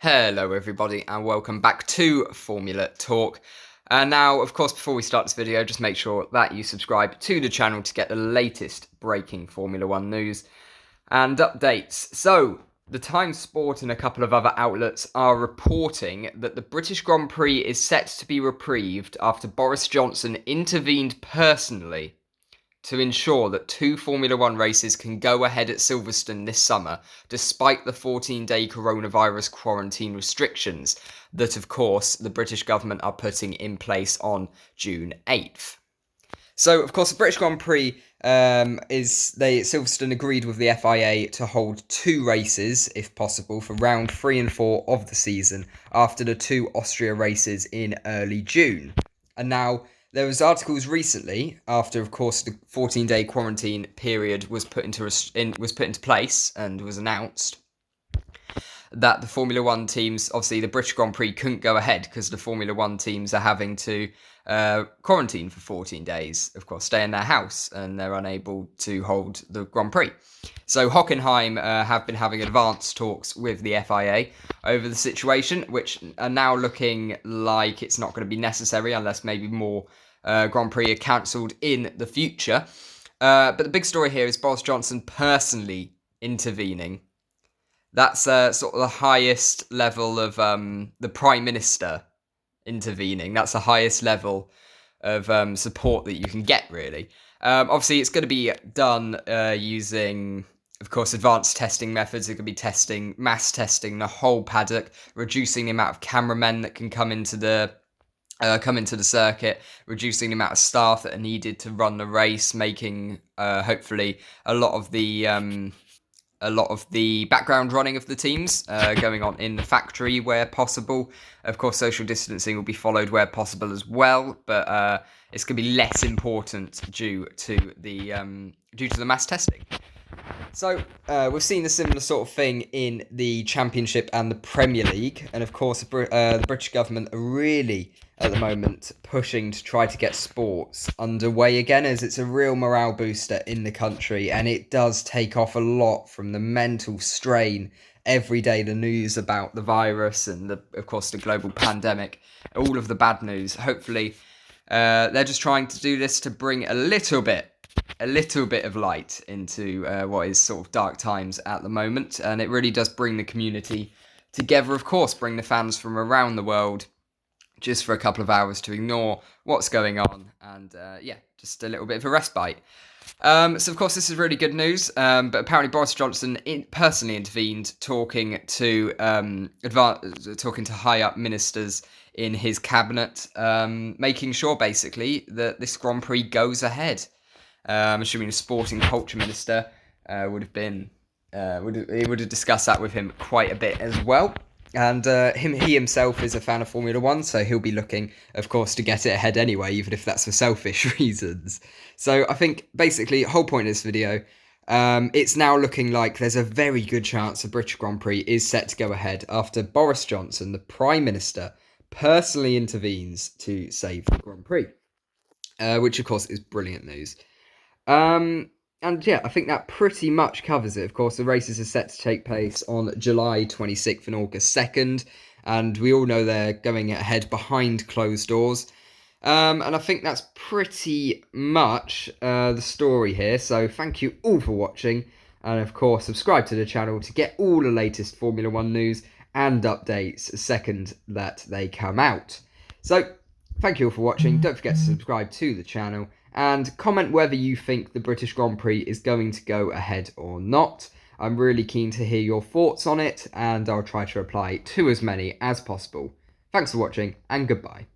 Hello everybody and welcome back to Formula Talk. Now, of course, before we start this video, just make sure that you subscribe to the channel to get the latest breaking Formula 1 news and updates. So, the Times Sport and a couple of other outlets are reporting that the British Grand Prix is set to be reprieved after Boris Johnson intervened personally to ensure that two Formula 1 races can go ahead at Silverstone this summer, despite the 14-day coronavirus quarantine restrictions that, of course, the British government are putting in place on June 8th. So, of course, the British Grand Prix Silverstone agreed with the FIA to hold two races, if possible, for round 3 and 4 of the season after the two Austria races in early June. And now, there was articles recently, after, of course, the 14-day quarantine period was put into place and was announced, that the Formula 1 teams, obviously the British Grand Prix couldn't go ahead because the Formula 1 teams are having to quarantine for 14 days, of course, stay in their house, and they're unable to hold the Grand Prix. So Hockenheim have been having advanced talks with the FIA over the situation, which are now looking like it's not going to be necessary unless maybe more Grand Prix are cancelled in the future. But the big story here is Boris Johnson personally intervening. That's sort of the highest level of the Prime Minister intervening. That's the highest level of support that you can get, really. Obviously, it's going to be done using, of course, advanced testing methods. It could be mass testing the whole paddock, reducing the amount of cameramen that can come into the circuit, reducing the amount of staff that are needed to run the race, making hopefully a lot of the background running of the teams going on in the factory where possible. Of course, social distancing will be followed where possible as well, but it's going to be less important due to the mass testing. So, we've seen a similar sort of thing in the Championship and the Premier League, and of course, the British government are really, at the moment, pushing to try to get sports underway again, as it's a real morale booster in the country, and it does take off a lot from the mental strain every day, the news about the virus and, of course, the global pandemic, all of the bad news. Hopefully, they're just trying to do this to bring a little bit of light into what is sort of dark times at the moment, and it really does bring the community together, of course, bring the fans from around the world just for a couple of hours to ignore what's going on, and just a little bit of a respite. So of course this is really good news, but apparently Boris Johnson personally intervened, talking to high up ministers in his cabinet, making sure basically that this Grand Prix goes ahead. I'm assuming the sporting culture minister would have discussed that with him quite a bit as well. And he himself is a fan of Formula 1, so he'll be looking, of course, to get it ahead anyway, even if that's for selfish reasons. So I think, basically, the whole point of this video, it's now looking like there's a very good chance the British Grand Prix is set to go ahead after Boris Johnson, the Prime Minister, personally intervenes to save the Grand Prix, which, of course, is brilliant news. And yeah, I think that pretty much covers it. Of course, the races are set to take place on July 26th and August 2nd, and we all know they're going ahead behind closed doors. And I think that's pretty much the story here. So thank you all for watching, and of course, subscribe to the channel to get all the latest Formula 1 news and updates the second that they come out. So thank you all for watching. Don't forget to subscribe to the channel, and comment whether you think the British Grand Prix is going to go ahead or not. I'm really keen to hear your thoughts on it, and I'll try to reply to as many as possible. Thanks for watching, and goodbye.